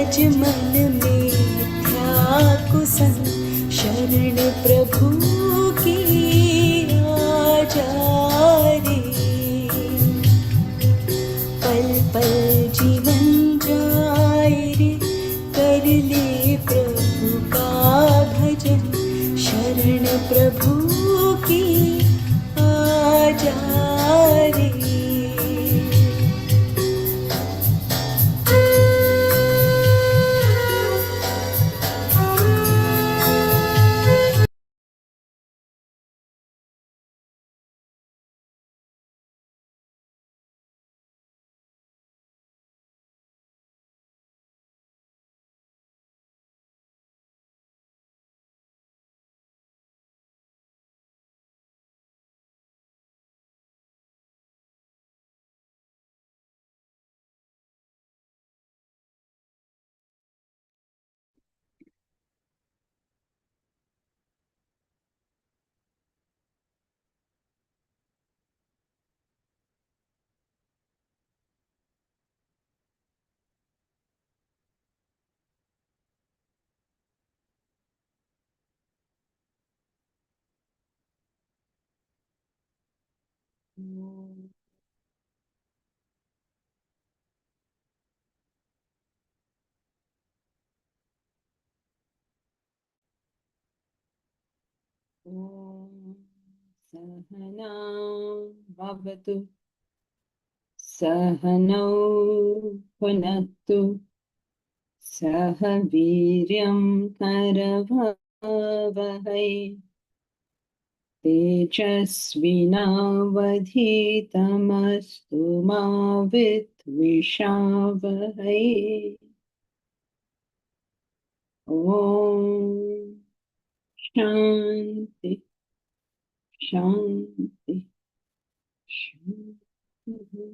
तज मन में मिथ्या कुसंग, शरण प्रभु की आ जा रे। पल पल जीवन जाए रे, कर ले प्रभु का भजन, शरण प्रभु की आ जा रे। ॐ सहना भवतु, सहनौ भुनक्तु, सह वीर्यं करवावहै, तेजस्विनावधीतमस्तु मा विद्विषावहै। ॐ शान्ति शान्ति शान्ति।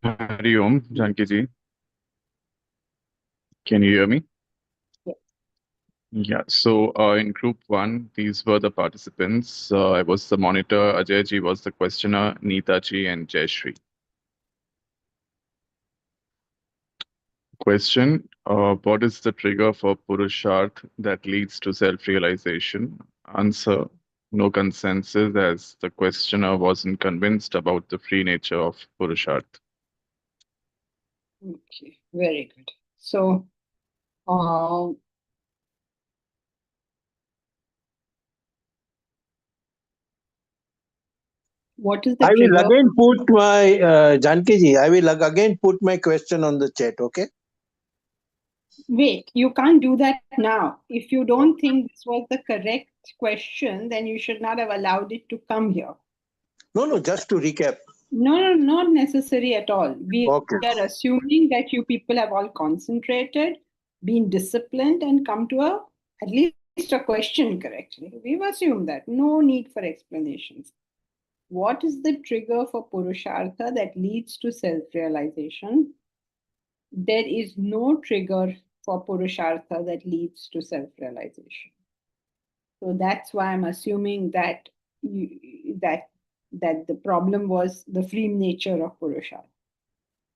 Hari Om, Janki ji. Can you hear me? Yes. Yeah. So in group one, these were the participants. I was the monitor. Ajay ji was the questioner. Neeta ji and Jayashree. Question: what is the trigger for Purusharth that leads to self-realization? Answer: no consensus, as the questioner wasn't convinced about the free nature of Purusharth. Okay, very good. So, what is the I will trigger? again put my Janki ji. I will again put my question on the chat. Okay. Wait, you can't do that now. If you don't think this was the correct question, then you should not have allowed it to come here. No, just to recap. No, not necessary at all. We Okay. are assuming that you people have all concentrated, been disciplined, and come to at least a question correctly. We've assumed that. No need for explanations. What is the trigger for Purushartha that leads to self-realization? There is no trigger for Purushartha that leads to self-realization. So that's why I'm assuming that that the problem was the free nature of Purushartha.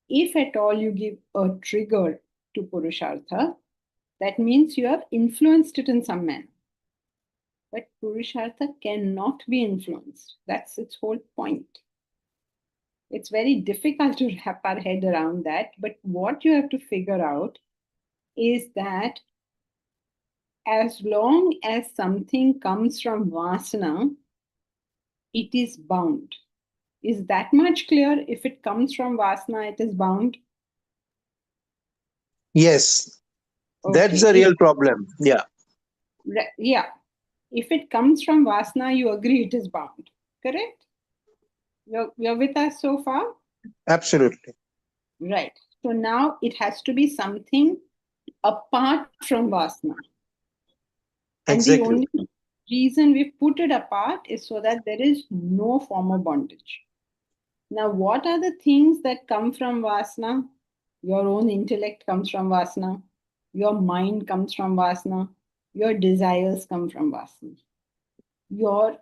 If at all you give a trigger to Purushartha, that means you have influenced it in some manner. But Purushartha cannot be influenced. That's its whole point. It's very difficult to wrap our head around that. But what you have to figure out is that as long as something comes from vasana, it is bound. Is that much clear? If it comes from vasana, it is bound? Yes. Okay. That's the real problem. Yeah. Yeah. If it comes from vasana, you agree it is bound. Correct? You're with us so far? Absolutely. Right. So now it has to be something apart from Vasana. And Exactly. the only reason we've put it apart is so that there is no form of bondage. Now, what are the things that come from Vasana? Your own intellect comes from Vasana. Your mind comes from Vasana. Your desires come from Vasana. Your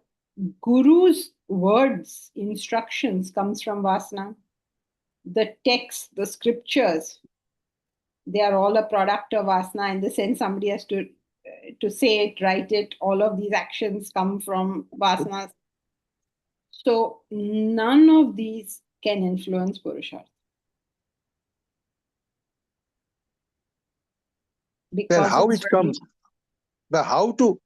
guru's words, instructions comes from Vasana. The texts, the scriptures, they are all a product of Vasana in the sense somebody has to say it, write it. All of these actions come from Vasanas. So none of these can influence Purushartha. Then Because how it's it comes? How to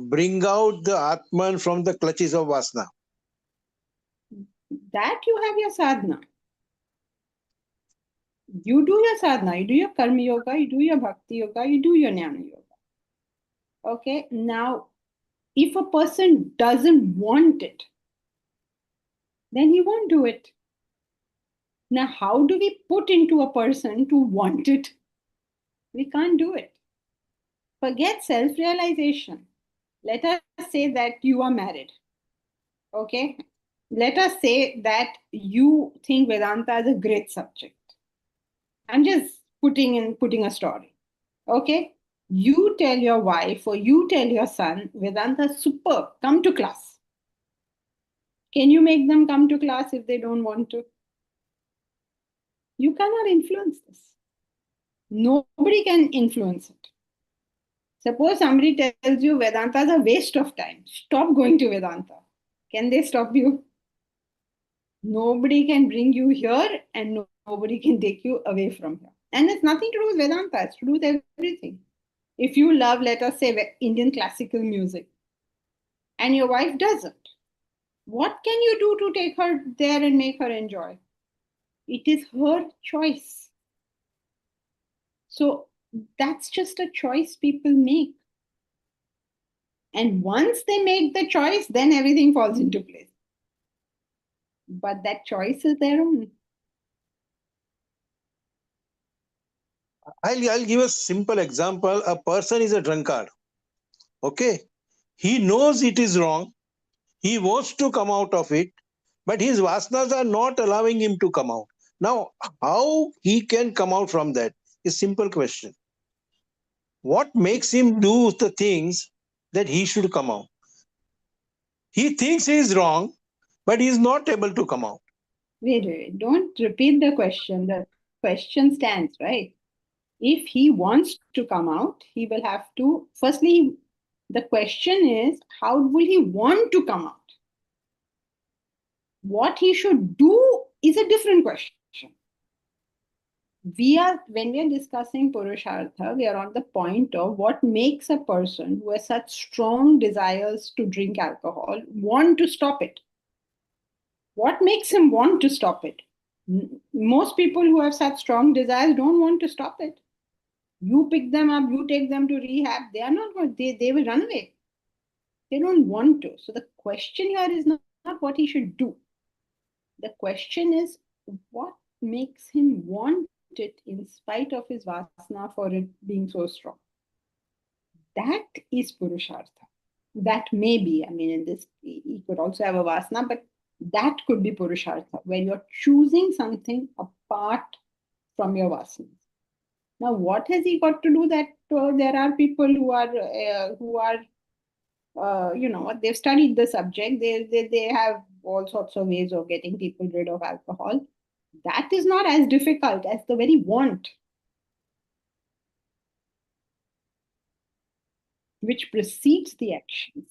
bring out the Atman from the clutches of Vasana? that you have your sadhana. You do your sadhana, you do your karma yoga, you do your bhakti yoga, you do your jnana yoga. Okay, now if a person doesn't want it, then he won't do it. Now, how do we put into a person to want it? We can't do it. Forget self realization. Let us say that you are married. Okay, let us say that you think Vedanta is a great subject. I'm just putting a story. Okay, you tell your wife or you tell your son, Vedanta is superb, come to class. Can you make them come to class if they don't want to? You cannot influence this. Nobody can influence it. Suppose somebody tells you Vedanta is a waste of time. Stop going to Vedanta. Can they stop you? Nobody can bring you here and nobody can take you away from here. And it's nothing to do with Vedanta, it's to do with everything. If you love, let us say, Indian classical music, and your wife doesn't, what can you do to take her there and make her enjoy? It is her choice. So that's just a choice people make. And once they make the choice, then everything falls into place. But that choice is their own. I'll give a simple example. A person is a drunkard. Okay. He knows it is wrong. He wants to come out of it, but his vasanas are not allowing him to come out. Now, how he can come out from that is simple question. What makes him do the things that he should come out? He thinks he is wrong, but he is not able to come out. Wait. Don't repeat the question. The question stands, right? If he wants to come out, he will have to. Firstly, the question is, how will he want to come out? What he should do is a different question. When we are discussing Purushartha, we are on the point of what makes a person who has such strong desires to drink alcohol want to stop it. What makes him want to stop it? Most people who have such strong desires don't want to stop it. You pick them up, you take them to rehab, they are not going, they will run away. They don't want to. So the question here is not what he should do. The question is what makes him want it in spite of his vasana for it being so strong. That is Purushartha. That may be, in this, he could also have a vasana, but that could be Purushartha, where you're choosing something apart from your vasanas. Now, what has he got to do that there are people who are they've studied the subject. They have all sorts of ways of getting people rid of alcohol. That is not as difficult as the very want, which precedes the actions.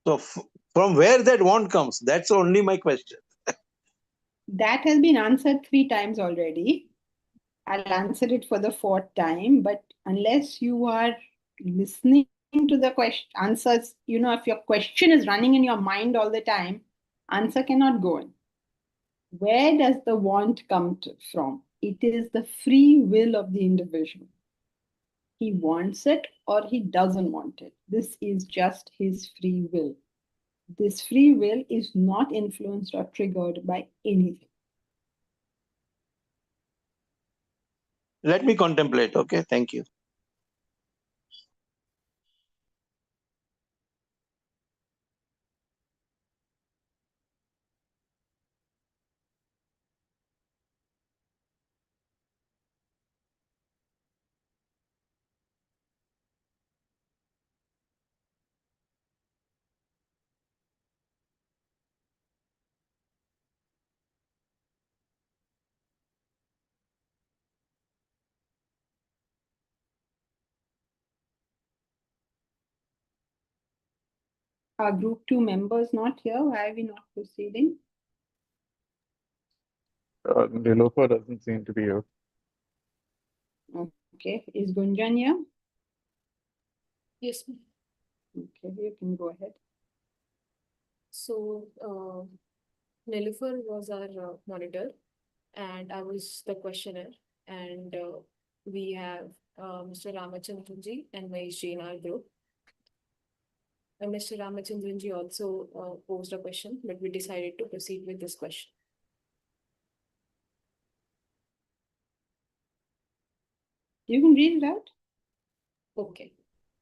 So from where that want comes, that's only my question. That has been answered 3 times already. I'll answer it for the 4th time, but unless you are listening to the question answers, if your question is running in your mind all the time, answer cannot go in. Where does the want come from? It is the free will of the individual. he wants it or he doesn't want it. This is just his free will. This free will is not influenced or triggered by anything. Let me contemplate. Okay, thank you. Are group 2 members not here? Why are we not proceeding? Nilofer doesn't seem to be here. Okay, is Gunjan here? Yes, ma'am. Okay, you can go ahead. So, Nilüfer was our monitor, and I was the questioner. And we have Mr. Ramachandranji and Maheshji in our group. And Mr. Ramachandranji also posed a question, but we decided to proceed with this question. You can read it out. Okay.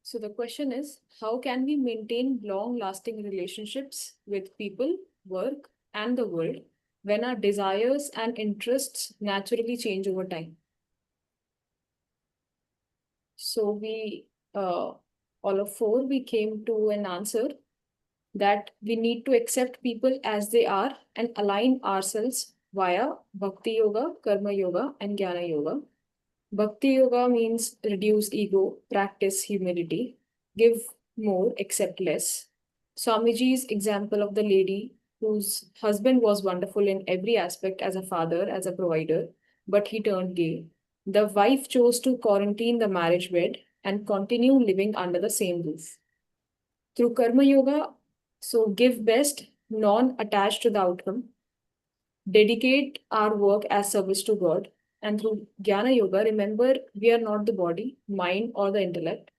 So the question is, how can we maintain long-lasting relationships with people, work, and the world when our desires and interests naturally change over time? So we, all of four, we came to an answer that we need to accept people as they are and align ourselves via Bhakti Yoga, Karma Yoga, and Jnana Yoga. Bhakti Yoga means reduce ego, practice humility, give more, accept less. Swamiji's example of the lady whose husband was wonderful in every aspect as a father, as a provider, but he turned gay. The wife chose to quarantine the marriage bed and continue living under the same roof. Through Karma Yoga, so give best, non-attached to the outcome, dedicate our work as service to God. And through Jnana Yoga, remember we are not the body, mind, or the intellect.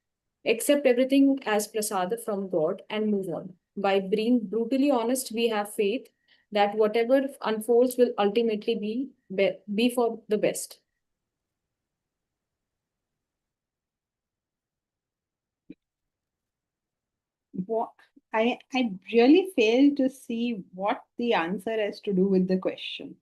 Accept everything as prasada from God and move on. By being brutally honest, we have faith that whatever unfolds will ultimately be for the best. What I really fail to see what the answer has to do with the question.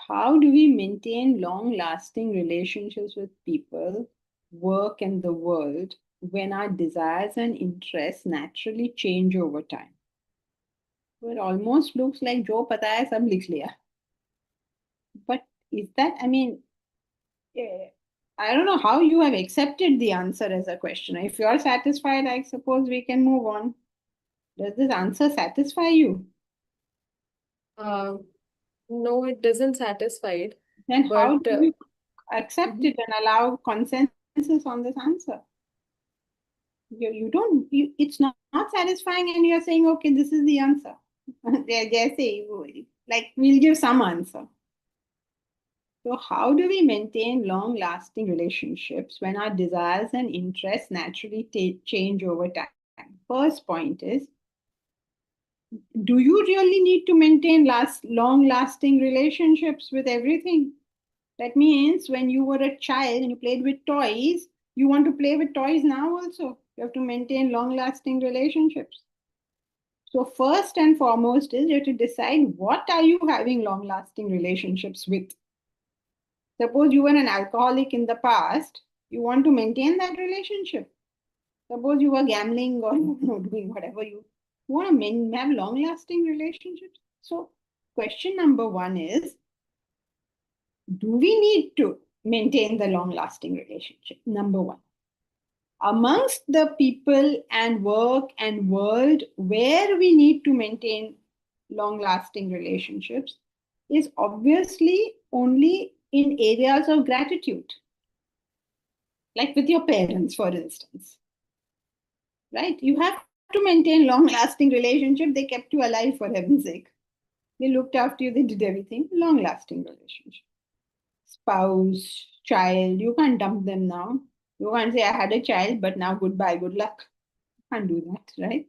How do we maintain long-lasting relationships with people, work, and the world when our desires and interests naturally change over time? So it almost looks like Jo pata hai sab likh liya. But is that, I don't know how you have accepted the answer as a question. If you're satisfied, I suppose we can move on. Does this answer satisfy you? No, it doesn't satisfy it. Then how do you accept Mhm. it and allow consensus on this answer? You don't, it's not satisfying, and you're saying, okay, this is the answer. They say, like, we'll give some answer. So, how do we maintain long lasting relationships when our desires and interests naturally change over time? First point is, do you really need to maintain long lasting relationships with everything? That means when you were a child and you played with toys, you want to play with toys now also. You have to maintain long lasting relationships. So first and foremost is you have to decide what are you having long lasting relationships with. Suppose you were an alcoholic in the past, you want to maintain that relationship. Suppose you were gambling or doing whatever you want to have long lasting relationships. So question number one is, do we need to maintain the long lasting relationship? Number one. Amongst the people and work and world where we need to maintain long lasting relationships is obviously only in areas of gratitude, like with your parents, for instance. Right? You have to maintain long lasting relationship. They kept you alive, for heaven's sake. They looked after you, they did everything. Long lasting relationship. Spouse, child, you can't dump them now. You can't say, I had a child, but now goodbye, good luck. You can't do that, right?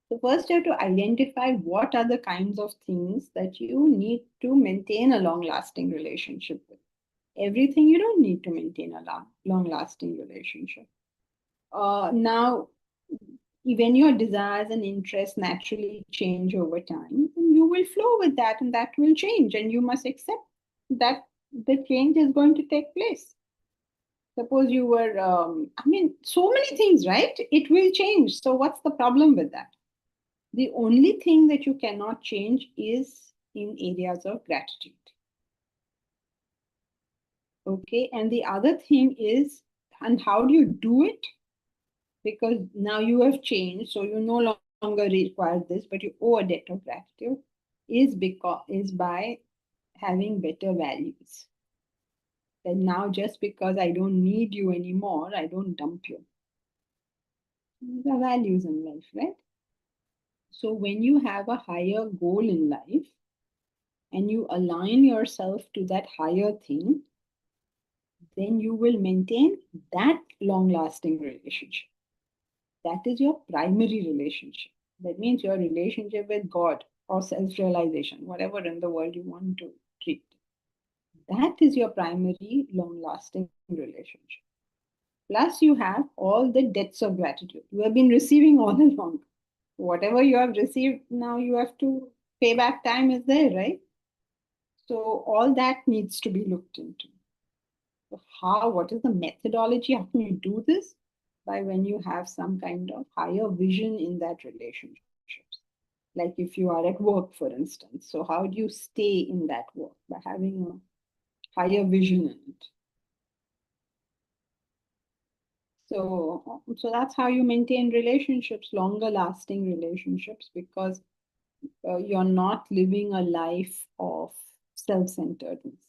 So first you have to identify what are the kinds of things that you need to maintain a long-lasting relationship with. Everything you don't need to maintain a long-lasting relationship. Now, when your desires and interests naturally change over time, then you will flow with that and that will change, and you must accept that the change is going to take place. Suppose you were, so many things, right? It will change. So what's the problem with that? The only thing that you cannot change is in areas of gratitude. Okay, and the other thing is, and how do you do it? Because now you have changed, so you no longer require this, but you owe a debt of gratitude, is by having better values. That now just because I don't need you anymore, I don't dump you. These are values in life, right? So when you have a higher goal in life and you align yourself to that higher thing, then you will maintain that long-lasting relationship. That is your primary relationship. That means your relationship with God or self-realization, whatever in the world you want to treat. That is your primary long-lasting relationship. Plus, you have all the debts of gratitude. You have been receiving all along. Whatever you have received, now you have to pay back. Time is there, right? So all that needs to be looked into. So what is the methodology? How can you do this? By when you have some kind of higher vision in that relationship. Like if you are at work, for instance. So how do you stay in that work? By having a higher vision in it. So that's how you maintain relationships, longer lasting relationships, because you're not living a life of self-centeredness.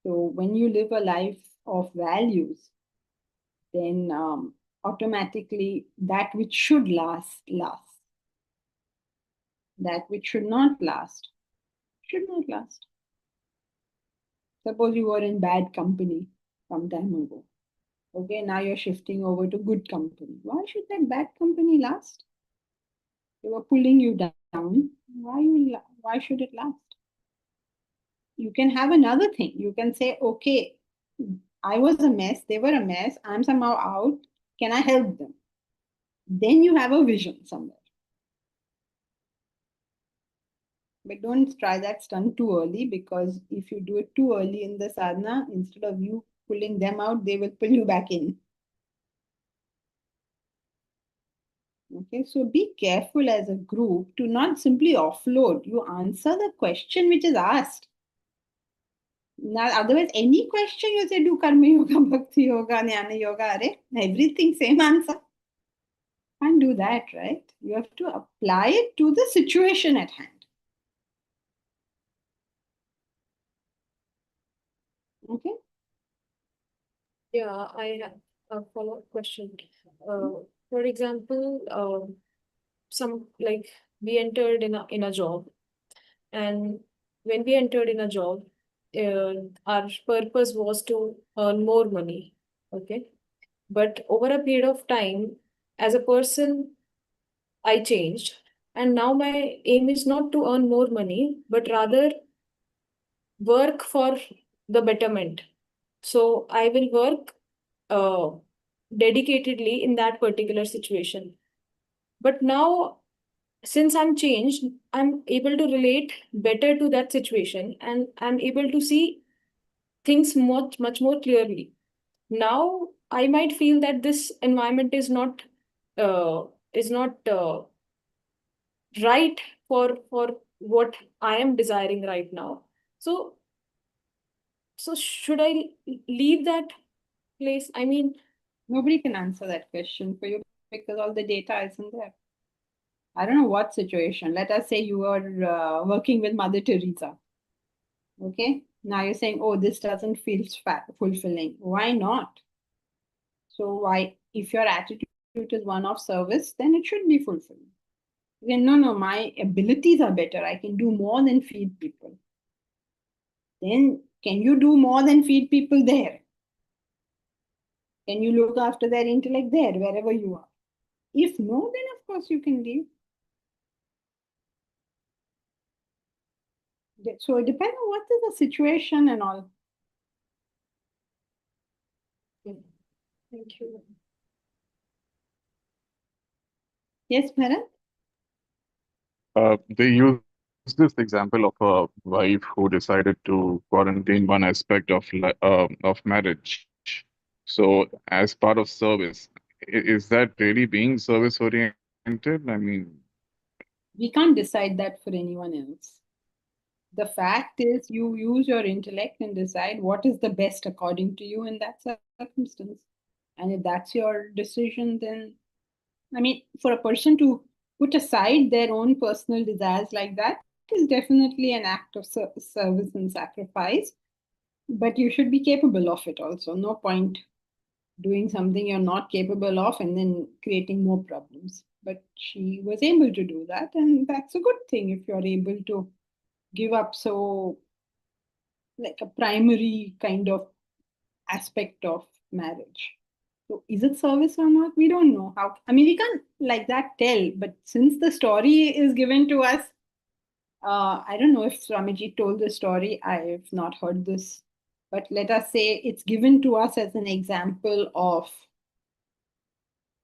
So when you live a life of values, then automatically that which should last, lasts. That which should not last, should not last. Suppose you were in bad company some time ago. Okay, now you're shifting over to good company. Why should that bad company last? They were pulling you down. Why should it last? You can have another thing. You can say, okay, I was a mess, they were a mess, I'm somehow out. Can I help them? Then you have a vision somewhere. But don't try that stunt too early, because if you do it too early in the sadhana, instead of you pulling them out, they will pull you back in. Okay, so be careful as a group to not simply offload. You answer the question which is asked. Now, otherwise, any question you say, do karma yoga, bhakti yoga, jnana yoga, everything same answer. Can't do that, right? You have to apply it to the situation at hand. Okay. Yeah, I have a follow-up question. For example, some like we entered in a job, and when we entered in a job, our purpose was to earn more money. Okay, but over a period of time, as a person, I changed, and now my aim is not to earn more money, but rather work for the betterment. So I will work uh, dedicatedly in that particular situation. But now, since I'm changed, I'm able to relate better to that situation, and I'm able to see things much more clearly. Now I might feel that this environment uh, is not right for what I am desiring right now. So should I leave that place? I mean, Nobody can answer that question for you because all the data isn't there. I don't know what situation. Let us say you are working with Mother Teresa. Okay. Now you're saying, oh, this doesn't feel fulfilling. Why not? So why, if your attitude is one of service, then it should be fulfilling. Then no, my abilities are better. I can do more than feed people. Then Can you do more than feed people there? Can you look after their intellect there, wherever you are? If no, then of course you can leave. So it depends on what is the situation and all. Thank you. Yes, Bharat? They use this example of a wife who decided to quarantine one aspect of marriage. So, as part of service, is that really being service oriented? I mean, We can't decide that for anyone else. The fact is, you use your intellect and decide what is the best according to you in that circumstance. And if that's your decision, then, I mean, for a person to put aside their own personal desires like that is definitely an act of service and sacrifice. But you should be capable of it also. No point doing something you're not capable of and then creating more problems. But she was able to do that, and that's a good thing if you're able to give up so, like, a primary kind of aspect of marriage. So is it service or not? We don't know how. I mean, we can't like that tell. But since the story is given to us, I don't know if Swamiji told the story. I've not heard this, but let us say it's given to us as an example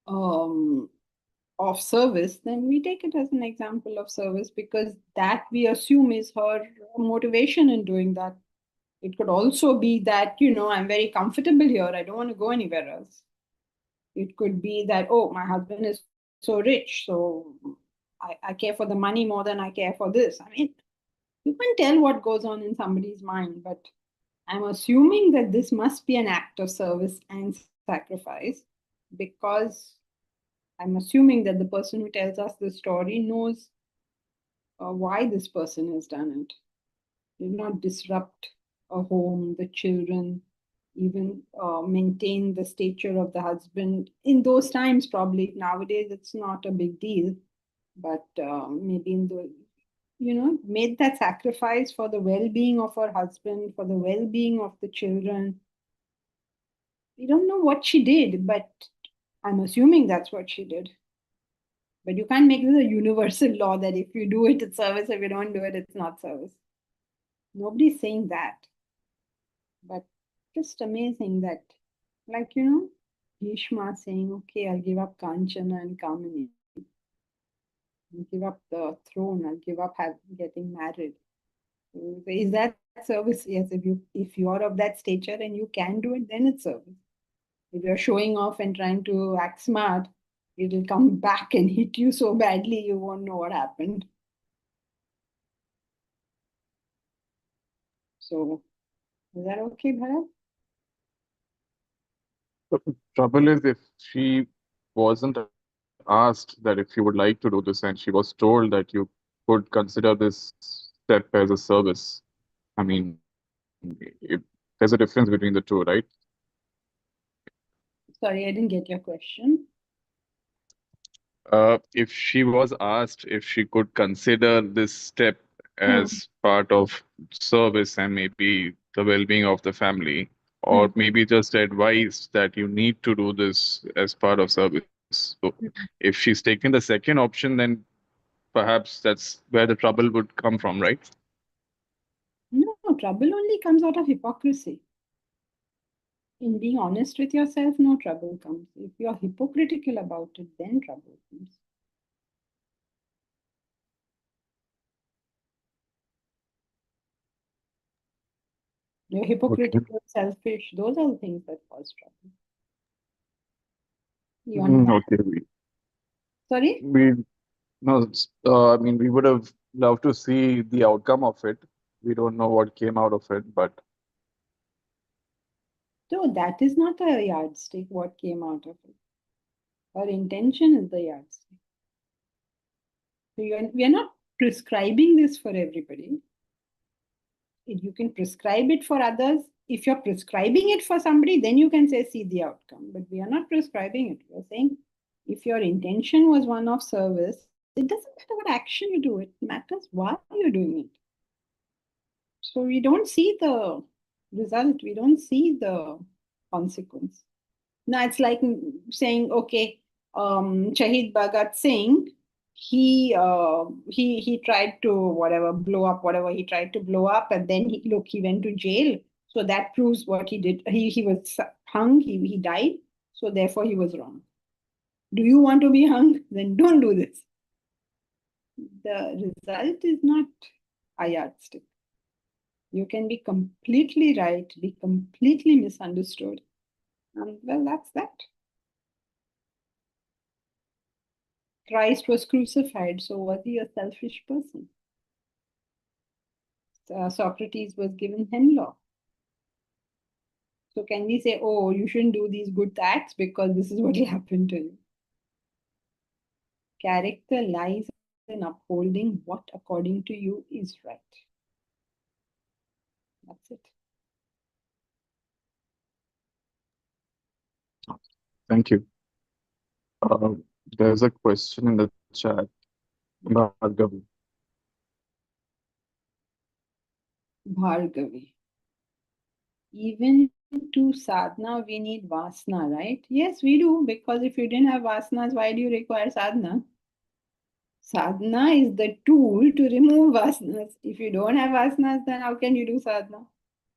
um, of service. Then we take it as an example of service because that we assume is her motivation in doing that. It could also be that, I'm very comfortable here. I don't want to go anywhere else. It could be that, oh, my husband is so rich, so I care for the money more than I care for this. I mean, you can tell what goes on in somebody's mind, but I'm assuming that this must be an act of service and sacrifice because I'm assuming that the person who tells us the story knows why this person has done it. Did not disrupt a home, the children, even maintain the stature of the husband. In those times, probably nowadays it's not a big deal, but maybe in the, made that sacrifice for the well-being of her husband, for the well-being of the children. We don't know what she did, but I'm assuming that's what she did. But you can't make this a universal law that if you do it, it's service. If you don't do it, it's not service. Nobody's saying that. But just amazing that, like, Bhishma saying, okay, I'll give up Kanchana and Kamini. I'll give up the throne. I'll give up getting married. Is that service? Yes, if you are of that stature and you can do it, then it's service. If you're showing off and trying to act smart, it will come back and hit you so badly you won't know what happened. So, is that okay, Bharat? the trouble is if she wasn't asked that if you would like to do this and she was told that you could consider this step as a service. I mean, there's a difference between the two, right? Sorry, I didn't get your question. If she was asked if she could consider this step as part of service and maybe the well-being of the family, or maybe just advised that you need to do this as part of service. So if she's taken the second option, then perhaps that's where the trouble would come from, right? No, trouble only comes out of hypocrisy. In being honest with yourself, no trouble comes. If you're hypocritical about it, then trouble comes. You're hypocritical, selfish. Those are the things that cause trouble. You understand? Okay. Sorry? I mean, we would have loved to see the outcome of it. We don't know what came out of it, but So that is not a yardstick, what came out of it. Our intention is the yardstick. So we are not prescribing this for everybody. You can prescribe it for others. If you're prescribing it for somebody, then you can say, see the outcome. But we are not prescribing it. We're saying if your intention was one of service, it doesn't matter what action you do, it matters why you're doing it. So we don't see the result. We don't see the consequence. Now it's like saying, okay, Shahid Bhagat Singh, he tried to whatever blow up whatever he tried to blow up, and then he went to jail. So that proves what he did. He was hung. He died. So therefore he was wrong. Do you want to be hung? Then don't do this. The result is not a yardstick. You can be completely right, be completely misunderstood. And well, that's that. Christ was crucified, so was he a selfish person? Socrates was given hemlock. So can we say, oh, you shouldn't do these good acts because this is what will happen to you? Character lies in upholding what, according to you, is right. That's it. Thank you. There's a question in the chat. Bhargavi. Bhargavi. Even to sadhana, we need vasana, right? Yes, we do, because if you didn't have vasanas, why do you require sadhana? Sadhana is the tool to remove vasanas. If you don't have vasanas, then how can you do sadhana?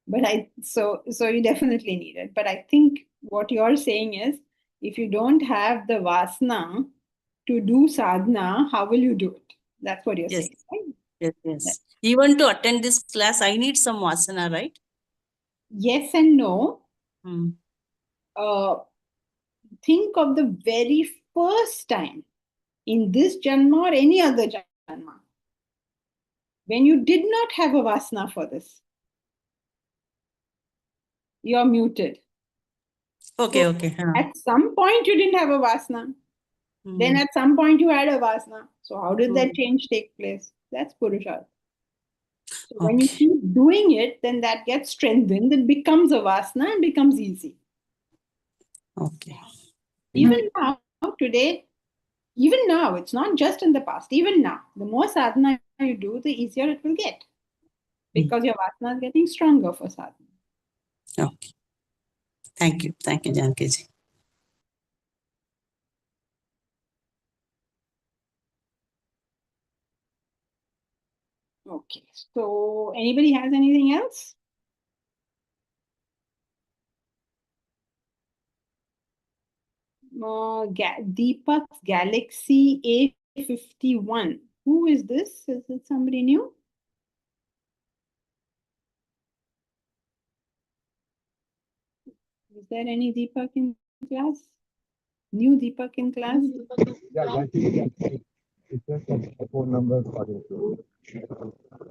But so you definitely need it. But I think what you're saying is, if you don't have the vasana to do sadhana, how will you do it? That's what you're Yes. saying, right? Yes, yes. Even to attend this class, I need some vasana, right? Yes and no. Hmm. Think of the very first time in this janma or any other janma when you did not have a vasana for this. You're muted. Okay, So okay. at some point you didn't have a vasana. Then at some point you had a vasana. So how did that change take place? That's Purushartha. So when you Okay. keep doing it, then that gets strengthened. It becomes a vasana and becomes easy. Okay. Even now, today, even now, it's not just in the past, even now, the more sadhana you do, the easier it will get. Because your vasana is getting stronger for sadhana. Okay. Thank you. Thank you, Janki ji. Okay, so anybody has anything else? Deepak's Galaxy A51. Who is this? Is it somebody new? Is there any Deepak in class? New Deepak in class? Yeah, it's just a phone number for you.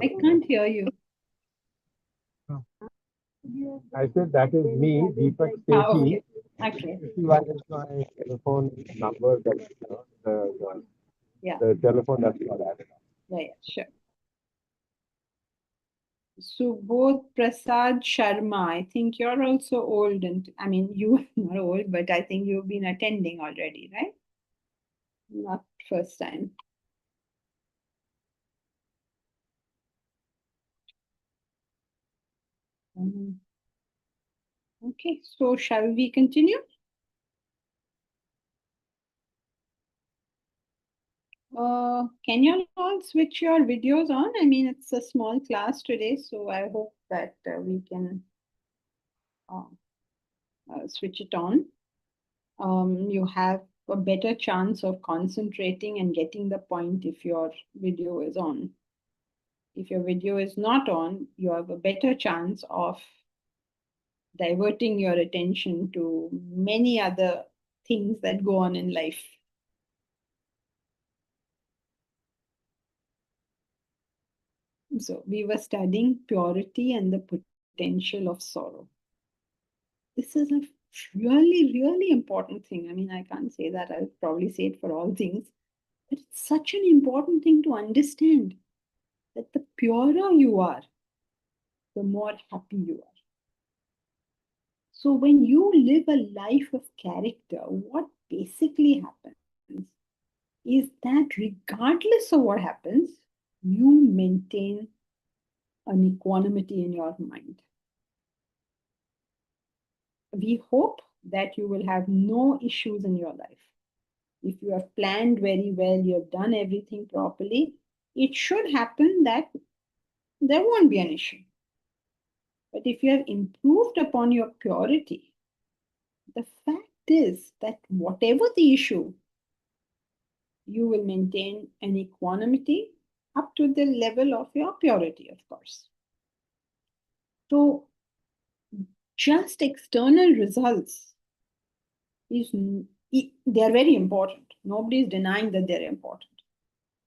I can't hear you. I said that is me, Deepak Okay. Stacey. Okay. Is my telephone number, Yeah. the telephone that's got added. Yeah, sure. Subodh Prasad Sharma. I think you're also old, and I mean you are not old, but I think you've been attending already, right? Not first time. Okay, so shall we continue? Can you all switch your videos on? I mean, it's a small class today, so I hope that we can switch it on. You have a better chance of concentrating and getting the point if your video is on. If your video is not on, you have a better chance of diverting your attention to many other things that go on in life. So we were studying purity and the potential of sorrow. This is a really, really important thing. I mean, I can't say that. I'll probably say it for all things. But it's such an important thing to understand that the purer you are, the more happy you are. So when you live a life of character, what basically happens is that regardless of what happens, you maintain an equanimity in your mind. we hope that you will have no issues in your life. If you have planned very well, you have done everything properly, it should happen that there won't be an issue. But if you have improved upon your purity, the fact is that whatever the issue, you will maintain an equanimity up to the level of your purity, of course. So, just external results they are very important. Nobody is denying that they're important,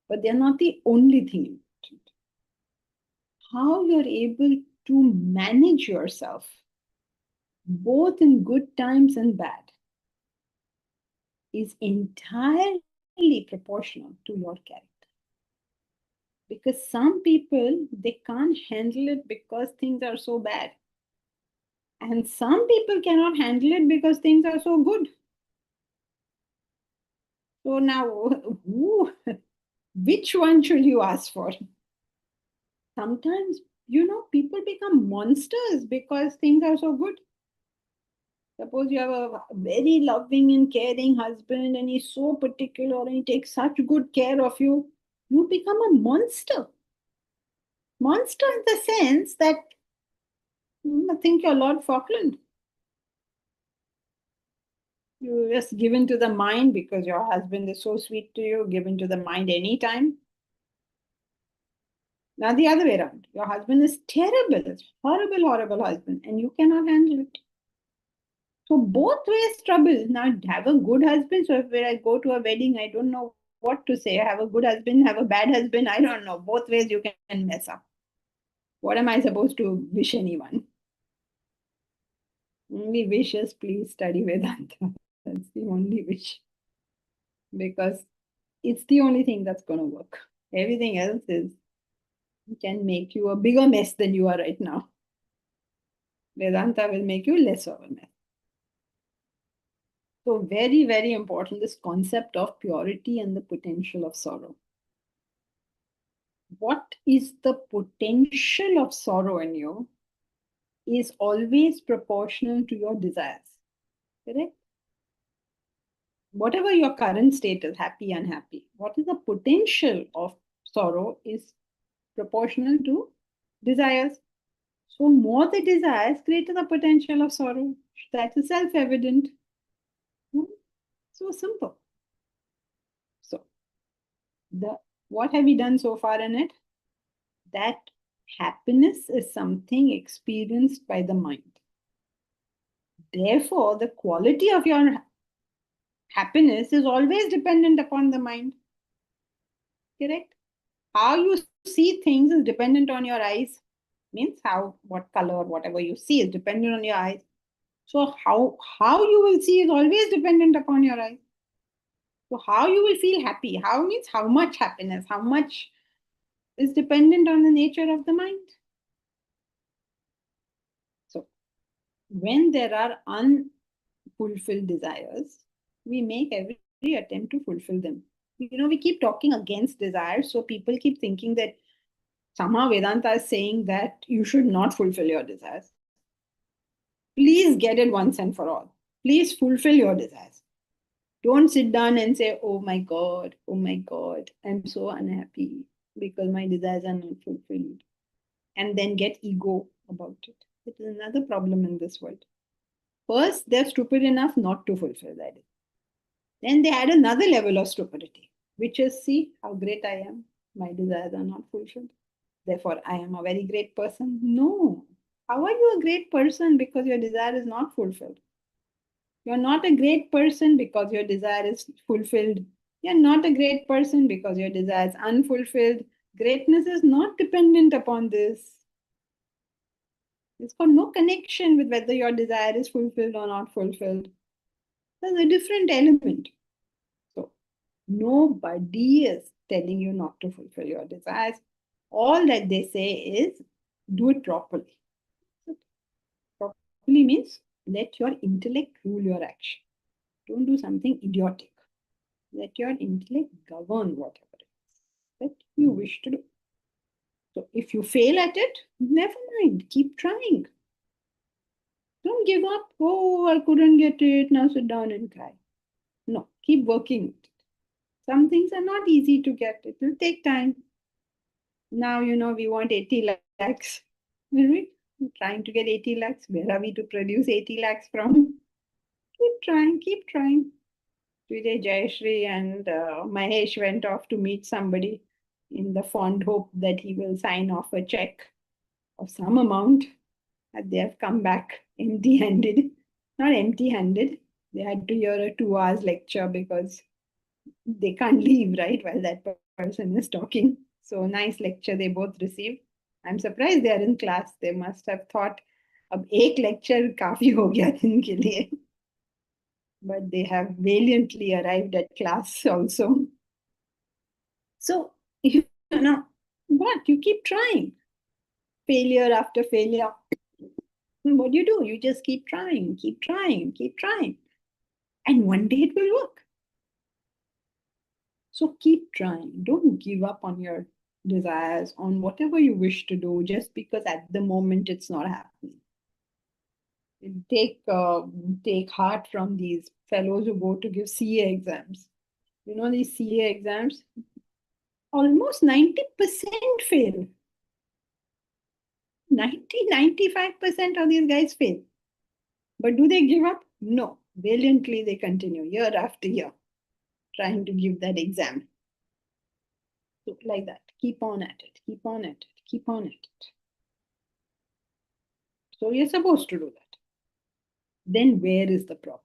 but they're not the only thing important. How you're able to manage yourself, both in good times and bad, is entirely proportional to your character. Because some people, they can't handle it because things are so bad. And some people cannot handle it because things are so good. So now, which one should you ask for? Sometimes, people become monsters because things are so good. Suppose you have a very loving and caring husband and he's so particular and he takes such good care of you, you become a monster. Monster in the sense that think you're Lord Falkland. You're just given to the mind because your husband is so sweet to you, given to the mind anytime. Now the other way around. Your husband is terrible, it's horrible, horrible husband, and you cannot handle it. So both ways trouble. Now have a good husband. So if I go to a wedding, I don't know what to say. Have a good husband, have a bad husband. I don't know. Both ways you can mess up. What am I supposed to wish anyone? Only wishes, please study Vedanta. That's the only wish. Because it's the only thing that's going to work. Everything else can make you a bigger mess than you are right now. Vedanta will make you less of a mess. So very, very important, this concept of purity and the potential of sorrow. What is the potential of sorrow in you is always proportional to your desires. Correct? Whatever your current state is, happy, unhappy, what is the potential of sorrow is proportional to desires. So more the desires, greater the potential of sorrow. That is self-evident. So simple. So what have we done so far in it? That happiness is something experienced by the mind. Therefore, the quality of your happiness is always dependent upon the mind. Correct? How you see things is dependent on your eyes. Means what color, whatever you see is dependent on your eyes. So how you will see is always dependent upon your eyes. So how you will feel happy, how means how much happiness, how much is dependent on the nature of the mind. So when there are unfulfilled desires, we make every attempt to fulfill them. We keep talking against desires, so people keep thinking that somehow Vedanta is saying that you should not fulfill your desires. Please get it once and for all. Please fulfill your desires. Don't sit down and say, oh my God, I'm so unhappy because my desires are not fulfilled. And then get ego about it. It is another problem in this world. First, they're stupid enough not to fulfill that. Then they add another level of stupidity, which is, see how great I am. My desires are not fulfilled. Therefore, I am a very great person. No. How are you a great person because your desire is not fulfilled? You're not a great person because your desire is fulfilled. You're not a great person because your desire is unfulfilled. Greatness is not dependent upon this. It's got no connection with whether your desire is fulfilled or not fulfilled. There's a different element. So, nobody is telling you not to fulfill your desires. All that they say is do it properly. Properly means let your intellect rule your action. Don't do something idiotic. Let your intellect govern whatever it is that you wish to do. So if you fail at it, never mind, keep trying. Don't give up. Oh, I couldn't get it. Now sit down and cry. No, keep working it. Some things are not easy to get. It will take time. Now, we want 80 lakhs. We're trying to get 80 lakhs. Where are we to produce 80 lakhs from? Keep trying, keep trying. Today, Jayashree and Mahesh went off to meet somebody in the fond hope that he will sign off a check of some amount. And they have come back empty handed. Not empty handed. They had to hear a 2 hours lecture because they can't leave, right, while that person is talking. So nice lecture they both received. I'm surprised they are in class. They must have thought, अब एक lecture काफी हो गया इनके लिए. But they have valiantly arrived at class also. So, what? You keep trying. Failure after failure. What do? You just keep trying, keep trying, keep trying. And one day it will work. So keep trying. Don't give up on your desires, on whatever you wish to do, just because at the moment it's not happening. Take heart from these fellows who go to give CA exams. These CA exams, almost 90% fail. 95% of these guys fail. But do they give up? No. Valiantly they continue year after year, trying to give that exam. So like that. Keep on at it, keep on at it, keep on at it. So you're supposed to do that. Then where is the problem?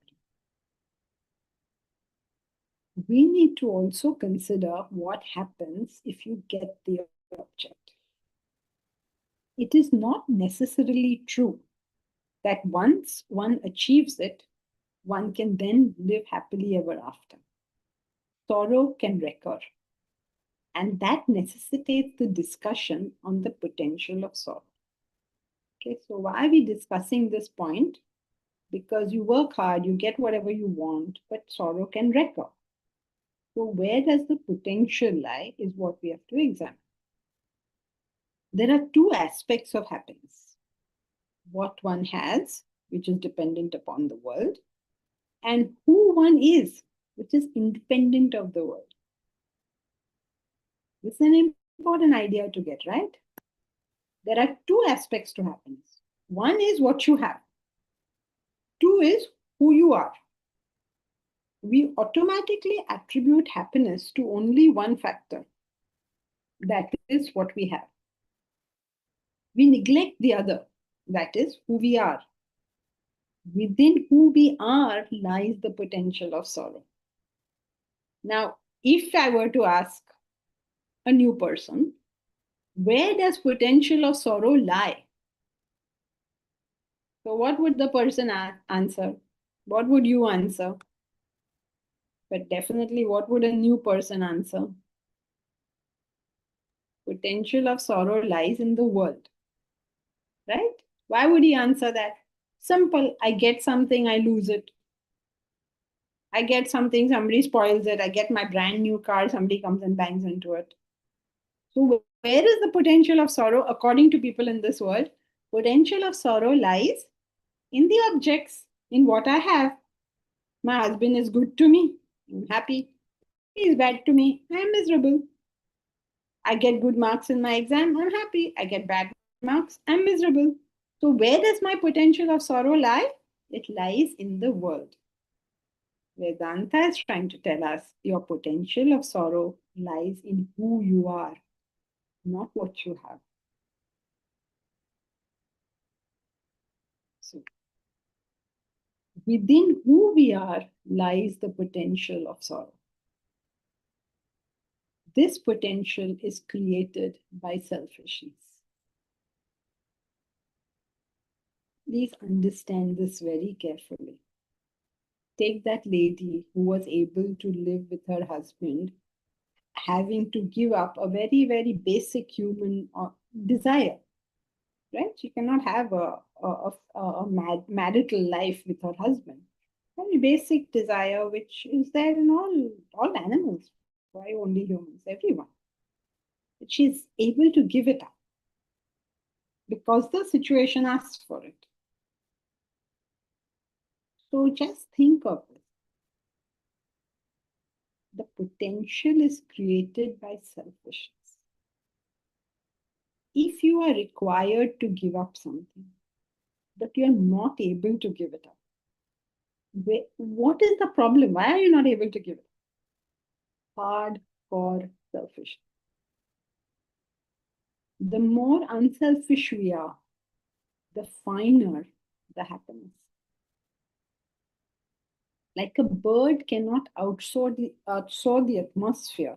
We need to also consider what happens if you get the objective. It is not necessarily true that once one achieves it, one can then live happily ever after. Sorrow can recur. And that necessitates the discussion on the potential of sorrow. Okay, so why are we discussing this point? Because you work hard, you get whatever you want, but sorrow can recur. So where does the potential lie is what we have to examine. There are two aspects of happiness. What one has, which is dependent upon the world, and who one is, which is independent of the world. This is an important idea to get, right? There are two aspects to happiness. One is what you have. Two is who you are. We automatically attribute happiness to only one factor. That is what we have. We neglect the other. That is who we are. Within who we are lies the potential of sorrow. Now, if I were to ask a new person, where does potential of sorrow lie? So what would the person answer? What would you answer? But definitely, what would a new person answer? Potential of sorrow lies in the world. Right? Why would he answer that? Simple. I get something, I lose it. I get something, somebody spoils it. I get my brand new car, somebody comes and bangs into it. So where is the potential of sorrow according to people in this world? Potential of sorrow lies in the objects, in what I have. My husband is good to me. I'm happy. He is bad to me. I'm miserable. I get good marks in my exam. I'm happy. I get bad marks. I'm miserable. So where does my potential of sorrow lie? It lies in the world. Vedanta is trying to tell us your potential of sorrow lies in who you are, not what you have. So within who we are lies the potential of sorrow. This potential is created by selfishness. Please understand this very carefully. Take that lady who was able to live with her husband, having to give up a very, very basic human desire. Right? She cannot have a marital life with her husband. Very basic desire, which is there in all animals. Why only humans? Everyone. But she's able to give it up because the situation asks for it. So just think of this. The potential is created by selfishness. If you are required to give up something, but you are not able to give it up, what is the problem? Why are you not able to give it up? Hardcore selfishness. The more unselfish we are, the finer the happiness. Like a bird cannot outsoar the atmosphere,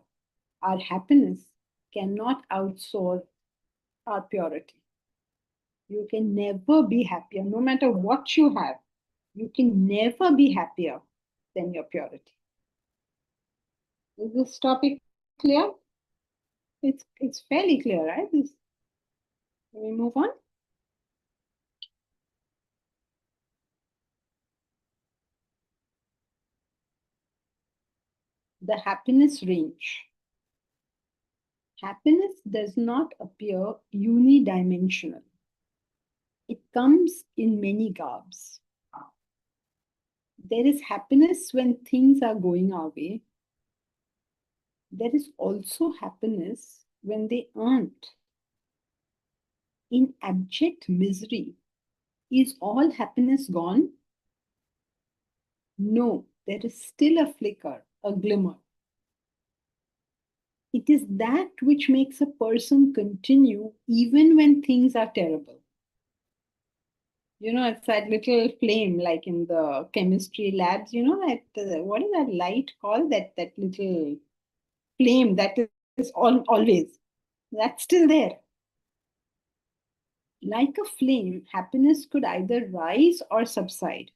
our happiness cannot outsoar our purity. You can never be happier, no matter what you have. You can never be happier than your purity. Is this topic clear? It's fairly clear, right? Can we move on? The happiness range. Happiness does not appear unidimensional. It comes in many garbs. There is happiness when things are going our way. There is also happiness when they aren't. In abject misery, is all happiness gone? No, there is still a flicker, a glimmer. It is that which makes a person continue even when things are terrible. You know, it's that little flame, like in the chemistry labs, you know, that what is that light called? That little flame that is always, that's still there. Like a flame, happiness could either rise or subside,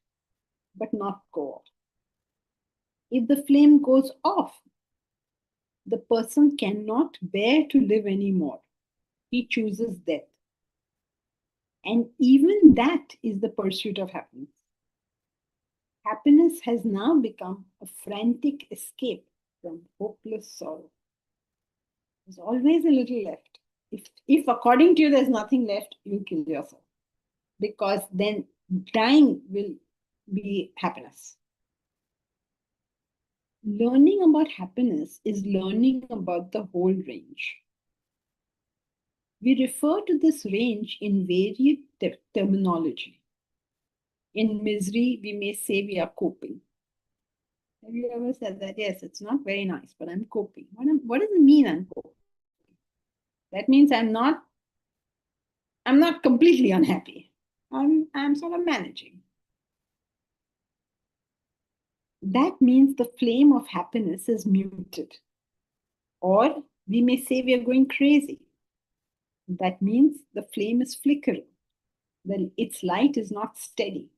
but not go off. If the flame goes off, the person cannot bear to live anymore. He chooses death. And even that is the pursuit of happiness. Happiness has now become a frantic escape from hopeless sorrow. There's always a little left. If according to you there's nothing left, you kill yourself. Because then dying will be happiness. Learning about happiness is learning about the whole range. We refer to this range in varied terminology. In misery, we may say we are coping. Have you ever said that? Yes, it's not very nice, but I'm coping. What does it mean I'm coping? That means I'm not completely unhappy. I'm sort of managing. That means the flame of happiness is muted. Or we may say we are going crazy. That means the flame is flickering. Its light is not steady.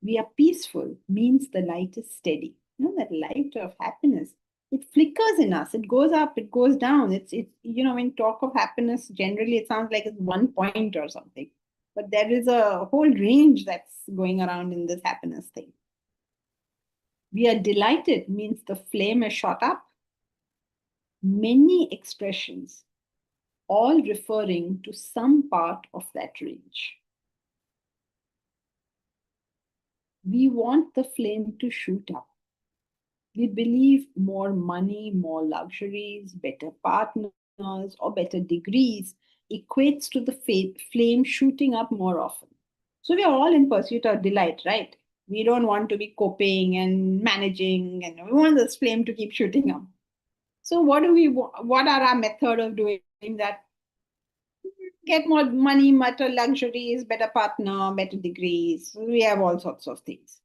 We are peaceful means the light is steady. You know, that light of happiness, it flickers in us. It goes up, it goes down. It's you know, when talk of happiness, generally it sounds like it's 1 point or something. But there is a whole range that's going around in this happiness thing. We are delighted means the flame is shot up. Many expressions, all referring to some part of that range. We want the flame to shoot up. We believe more money, more luxuries, better partners, or better degrees equates to the flame shooting up more often. So we are all in pursuit of delight, right? We don't want to be coping and managing, and we want this flame to keep shooting up. So what are our method of doing that? Get more money, better luxuries, better partner, better degrees. We have all sorts of things.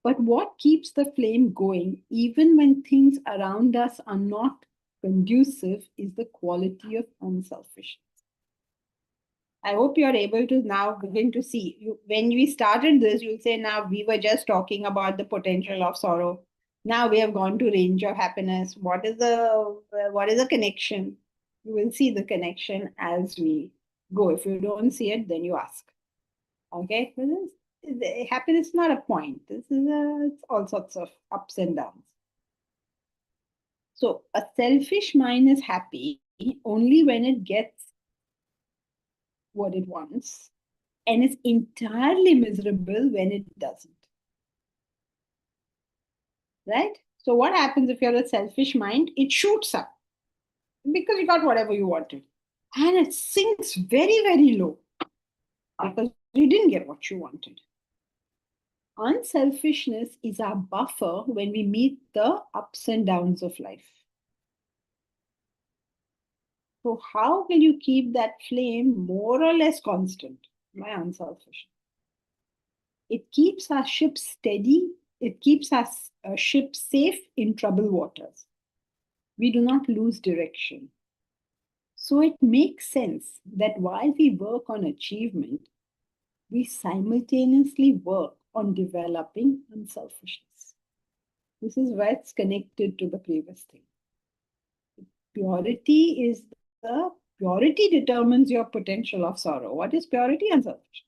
But what keeps the flame going, even when things around us are not conducive, is the quality of unselfishness. I hope you are able to now begin to see. When we started this, you'll say, now we were just talking about the potential of sorrow. Now we have gone to range of happiness. What is the connection? You will see the connection as we go. If you don't see it, then you ask. Okay? Happiness is not a point. It's all sorts of ups and downs. So a selfish mind is happy only when it gets what it wants, and is entirely miserable when it doesn't. Right? So what happens if you're a selfish mind? It shoots up because you got whatever you wanted. And it sinks very, very low because you didn't get what you wanted. Unselfishness is our buffer when we meet the ups and downs of life. So how will you keep that flame more or less constant? By unselfishness. It keeps our ship steady. It keeps our ship safe in troubled waters. We do not lose direction. So it makes sense that while we work on achievement, we simultaneously work on developing unselfishness. This is why it's connected to the previous thing. Purity determines your potential of sorrow. What is purity? Unselfishness.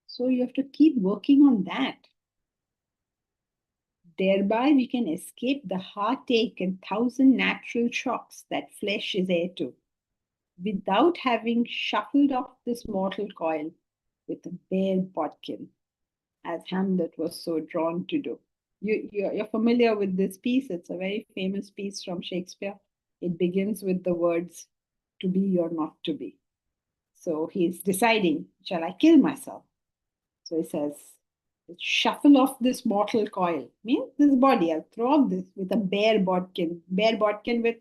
So you have to keep working on that. Thereby, we can escape the heartache and 1,000 natural shocks that flesh is heir to, without having shuffled off this mortal coil with a bare bodkin, as Hamlet was so drawn to do. You're familiar with this piece. It's a very famous piece from Shakespeare. It begins with the words, to be or not to be. So he's deciding, shall I kill myself? So he says, shuffle off this mortal coil. Means this body, I'll throw off this with a bare bodkin. Bare bodkin with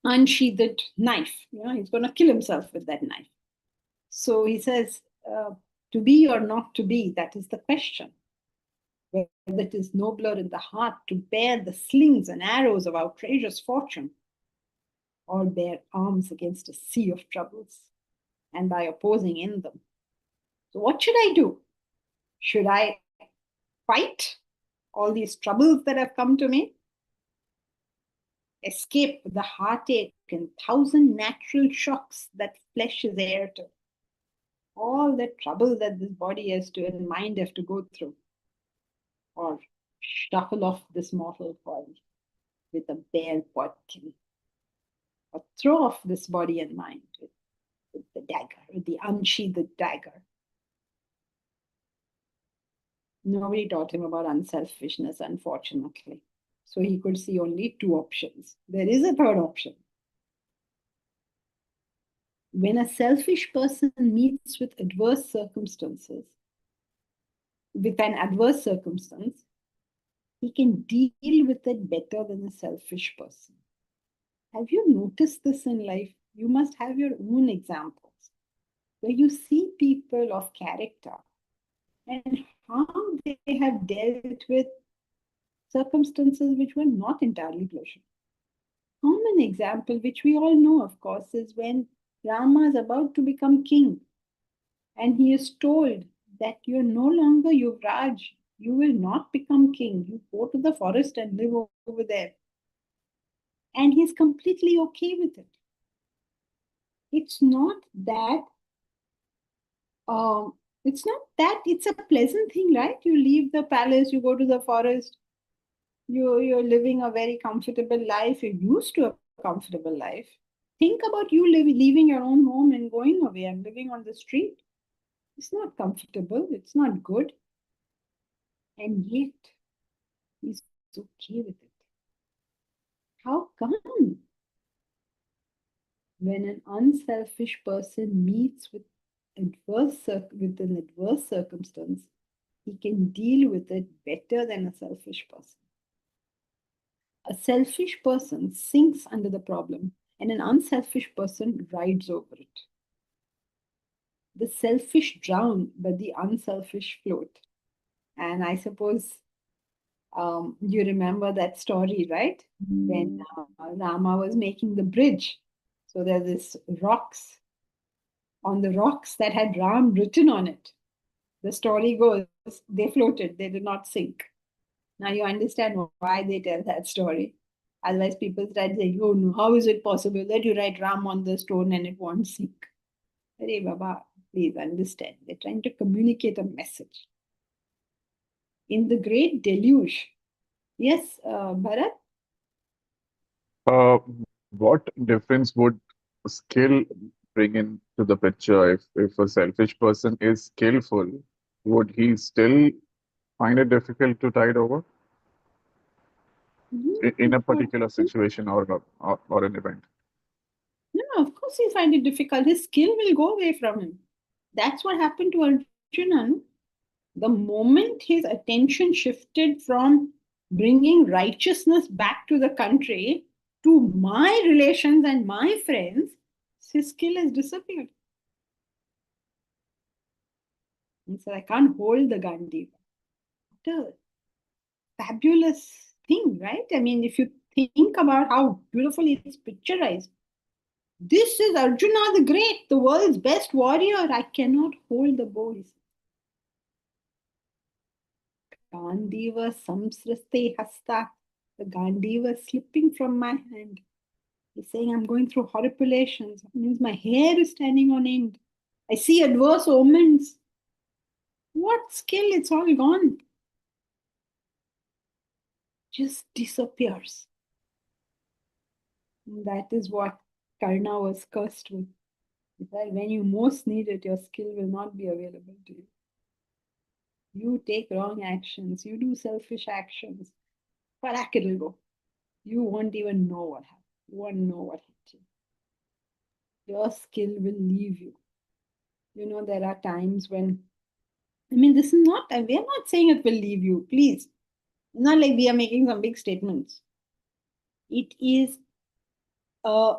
unsheathed knife. He's going to kill himself with that knife. So he says, to be or not to be, that is the question. Whether it is nobler in the heart to bear the slings and arrows of outrageous fortune, or bear arms against a sea of troubles, and by opposing in them. So what should I do? Should I fight all these troubles that have come to me? Escape the heartache and 1,000 natural shocks that flesh is heir to. All the trouble that this body has to and mind have to go through. Or shuffle off this mortal coil with a bare bodkin. Or throw off this body and mind with the dagger, with the unsheathed dagger. Nobody taught him about unselfishness, unfortunately. So he could see only two options. There is a third option. When a selfish person meets with adverse circumstances, with an adverse circumstance, he can deal with it better than a selfish person. Have you noticed this in life? You must have your own examples where you see people of character and how they have dealt with circumstances which were not entirely pleasant. Common example, which we all know, of course, is when Rama is about to become king and he is told that you're no longer Yuvraj, you will not become king. You go to the forest and live over there. And he's completely okay with it. It's not that it's a pleasant thing, right? You leave the palace, you go to the forest, you're living a very comfortable life. You're used to a comfortable life. Think about you leaving your own home and going away and living on the street. It's not comfortable. It's not good. And yet, he's okay with it. How come? When an unselfish person meets with an adverse circumstance, he can deal with it better than a selfish person. A selfish person sinks under the problem, and an unselfish person rides over it. The selfish drown, but the unselfish float. And I suppose you remember that story, right? When Rama was making the bridge. So there's this rocks. On the rocks that had Ram written on it. The story goes, they floated, they did not sink. Now you understand why they tell that story. Otherwise, people start saying, oh no, how is it possible that you write Ram on the stone and it won't sink? Hey, Baba, please understand. They're trying to communicate a message. In the great deluge, yes, Bharat? What difference would skill bring in to the picture. If a selfish person is skillful, would he still find it difficult to tide over in a particular situation or an event? No, of course he'll find it difficult. His skill will go away from him. That's what happened to Arjuna. No? The moment his attention shifted from bringing righteousness back to the country to my relations and my friends, his skill has disappeared. He said, I can't hold the Gandhi. What a fabulous thing, right? I mean, if you think about how beautifully it's picturized, this is Arjuna the Great, the world's best warrior. I cannot hold the bow. Gandiva samsraste hasta. The Gandiva slipping from my hand. He's saying, I'm going through horripilations. It means my hair is standing on end. I see adverse omens. What skill? It's all gone. Just disappears. And that is what Karna was cursed with. That when you most need it, your skill will not be available to you. You take wrong actions, you do selfish actions, parak, it'll go. You won't even know what happened. You won't know what hit you. Your skill will leave you. You know, there are times when, I mean, this is not, we are not saying it will leave you, please. It's not like we are making some big statements. It is a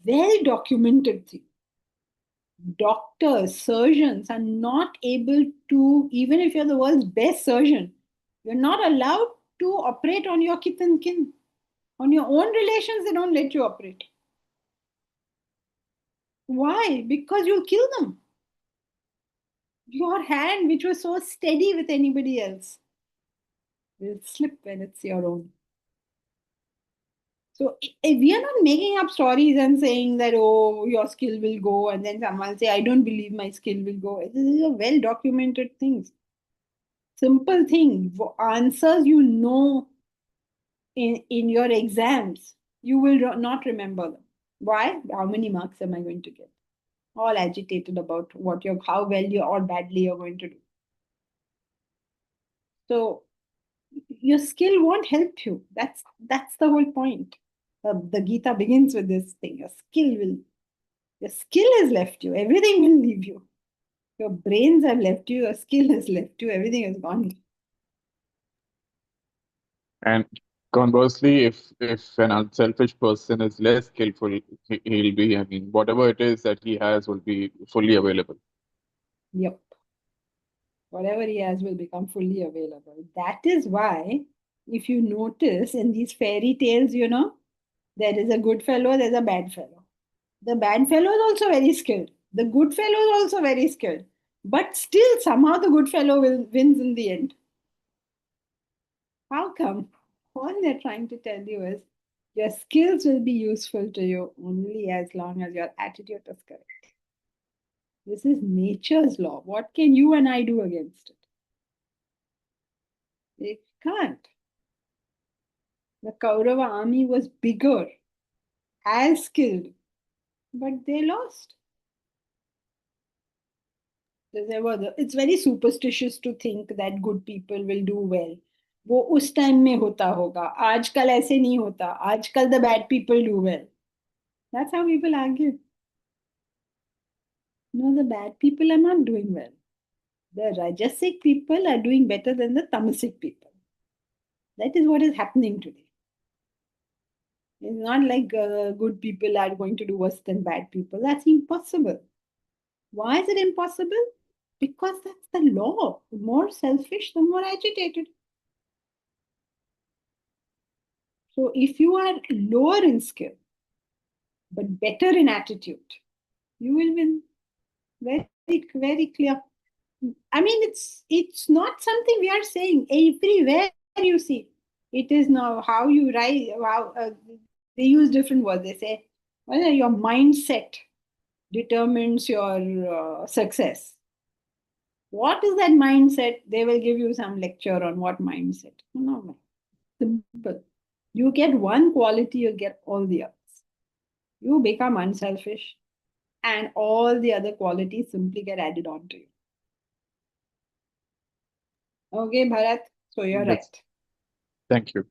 well documented thing. Doctors, surgeons are not able to, even if you're the world's best surgeon, you're not allowed to operate on your kith and kin. On your own relations, they don't let you operate. Why? Because you'll kill them. Your hand, which was so steady with anybody else, will slip when it's your own. So we are not making up stories and saying that, oh, your skill will go, and then someone say, I don't believe my skill will go. This is a well documented thing. Simple thing. Answers you know in your exams, you will not remember them. Why? How many marks am I going to get? All agitated about how well you or badly you're going to do. So your skill won't help you. That's the whole point. The Gita begins with this thing. Your skill has left you. Everything will leave you. Your brains have left you. Your skill has left you. Everything is gone. And conversely, if an unselfish person is less skillful, he'll be, I mean, whatever it is that he has will be fully available. Yep. Whatever he has will become fully available. That is why, if you notice in these fairy tales, you know, there is a good fellow, there's a bad fellow. The bad fellow is also very skilled. The good fellow is also very skilled. But still, somehow the good fellow wins in the end. How come? All they're trying to tell you is your skills will be useful to you only as long as your attitude is correct. This is nature's law. What can you and I do against it? They can't. The Kaurava army was bigger, as skilled, but they lost. It's very superstitious to think that good people will do well. वो उस time में होता होगा, आजकल ऐसे नहीं होता, आजकल the bad people do well. That's how people argue. No, the bad people are not doing well. The Rajasic people are doing better than the Tamasic people. That is what is happening today. It's not like good people are going to do worse than bad people. That's impossible. Why is it impossible? Because that's the law. The more selfish, the more agitated. So if you are lower in skill, but better in attitude, you will win. Very, very clear. I mean, it's not something we are saying. Everywhere you see, it is now how you write. They use different words. They say, well, your mindset determines your success. What is that mindset? They will give you some lecture on what mindset. No. Simple. You get one quality, you get all the others. You become unselfish. and all the other qualities simply get added on to you. Okay, Bharat, so you're Yes. right. Thank you.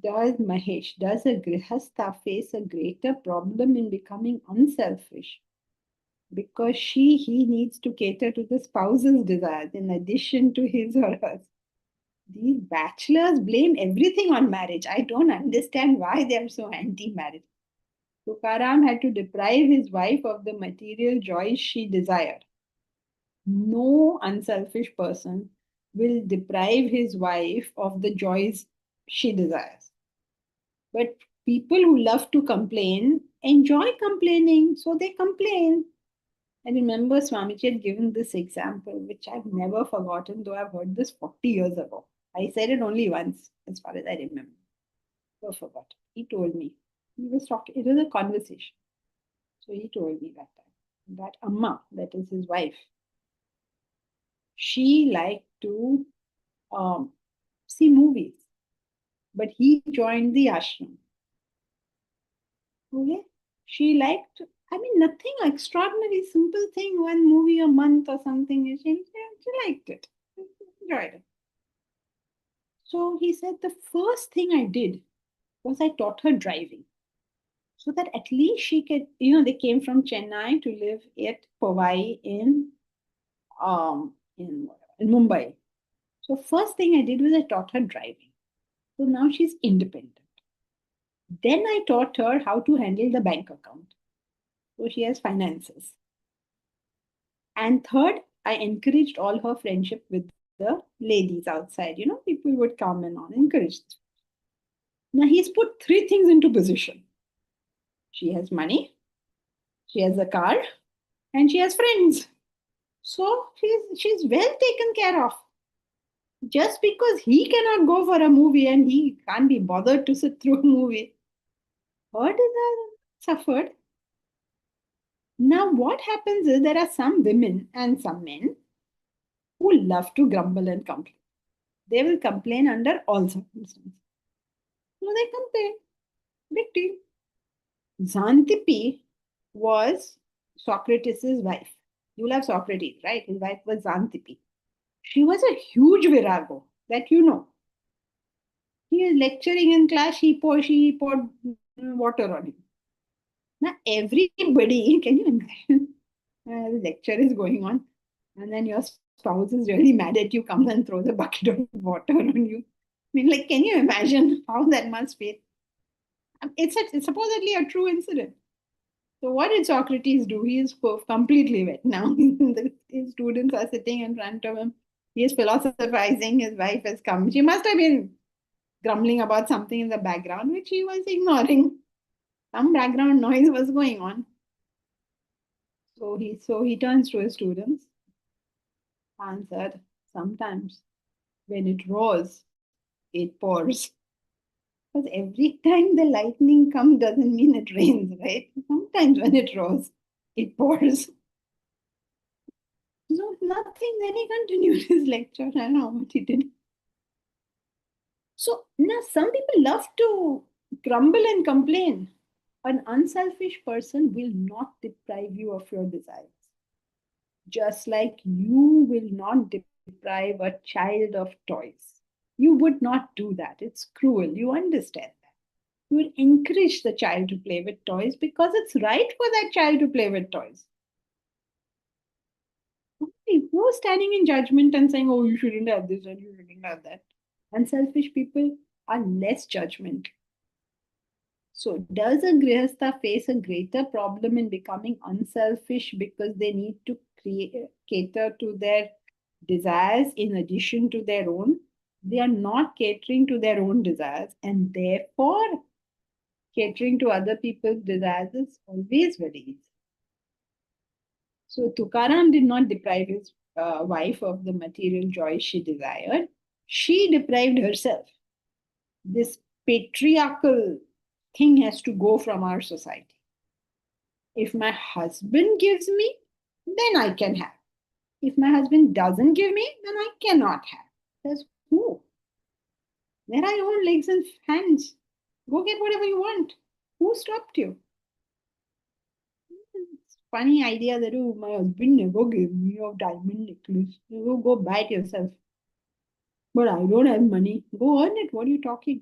Does a grihastha face a greater problem in becoming unselfish? Because he needs to cater to the spouse's desires in addition to his or hers. These bachelors blame everything on marriage. I don't understand why they are so anti-marriage. Tukaram had to deprive his wife of the material joys she desired. No unselfish person will deprive his wife of the joys she desires. But people who love to complain enjoy complaining, so they complain. I remember Swamiji had given this example, which I've never forgotten, though I've heard this 40 years ago. I said it only once, as far as I remember. Never forgot. He told me. He was talking, it was a conversation. So he told me that time. That Amma, that is his wife, she liked to see movies. But he joined the ashram. Okay? She liked, I mean, nothing extraordinary, simple thing, one movie a month or something. She liked it, enjoyed it. So he said the first thing I did was I taught her driving. So that at least she could, they came from Chennai to live at Powai in Mumbai. So first thing I did was I taught her driving. So now she's independent. Then I taught her how to handle the bank account. So she has finances. And third, I encouraged all her friendship with the ladies outside. People would come and on, encouraged. Now he's put three things into position. She has money, she has a car, and she has friends. So she's well taken care of. Just because he cannot go for a movie and he can't be bothered to sit through a movie, her desire suffered. Now, what happens is there are some women and some men who love to grumble and complain. They will complain under all circumstances. So they complain. Big deal. Xantippe was Socrates' wife. You'll have Socrates, right? His wife was Xantippe. She was a huge virago, that you know. He is lecturing in class, she poured water on him. Now, everybody, can you imagine? The lecture is going on, and then your spouse is really mad at you, comes and throws a bucket of water on you. I mean, like, can you imagine how that must feel? It's supposedly a true incident. So what did Socrates do? He is completely wet now. His students are sitting in front of him. He is philosophizing. His wife has come. She must have been grumbling about something in the background, which he was ignoring. Some background noise was going on. So he turns to his students and said, sometimes when it roars, it pours. Because every time the lightning comes doesn't mean it rains, right? Sometimes when it roars, it pours. So nothing, then he continued his lecture. I don't know what he did. So now some people love to grumble and complain. An unselfish person will not deprive you of your desires. Just like you will not deprive a child of toys. You would not do that. It's cruel. You understand that. You will encourage the child to play with toys because it's right for that child to play with toys. Who's standing in judgment and saying, oh, you shouldn't have this and you shouldn't have that? Unselfish people are less judgmental. So, does a grihastha face a greater problem in becoming unselfish because they need to cater to their desires in addition to their own? They are not catering to their own desires, and therefore, catering to other people's desires is always very easy. So, Tukaram did not deprive his wife of the material joy she desired. She deprived herself. This patriarchal thing has to go from our society. If my husband gives me, then I can have. If my husband doesn't give me, then I cannot have. Says who? There are your own legs and hands. Go get whatever you want. Who stopped you? It's funny idea that, oh, my husband never gave me a diamond necklace. You go buy it yourself. But I don't have money. Go earn it. What are you talking?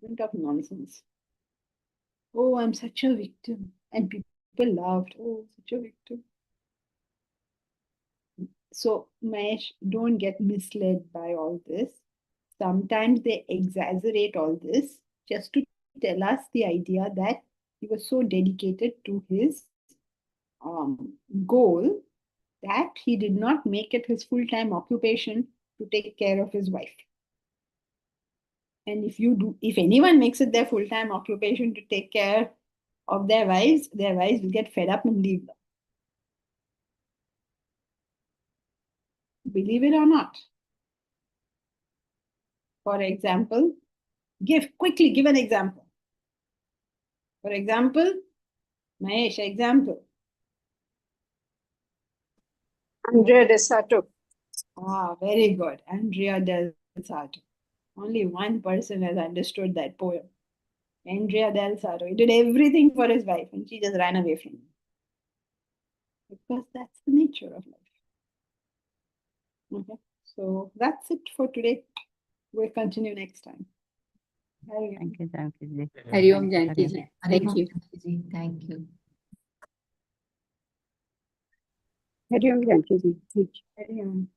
Don't talk nonsense. Oh, I'm such a victim. And people laughed. Oh, such a victim. So, Mahesh, don't get misled by all this. Sometimes they exaggerate all this just to tell us the idea that he was so dedicated to his goal that he did not make it his full-time occupation to take care of his wife. And if anyone makes it their full-time occupation to take care of their wives will get fed up and leave them. Believe it or not. For example, give an example. For example, Mahesh, example. Andrea Del Sarto. Ah, very good. Andrea Del Sarto. Only one person has understood that poem. Andrea Del Sarto. He did everything for his wife and she just ran away from him. Because that's the nature of life. Okay. So that's it for today. We'll continue next time. Thank you, Janki ji. Hari Om Janki ji. Thank you. Thank you. Hari Om Janki ji. Hari Om.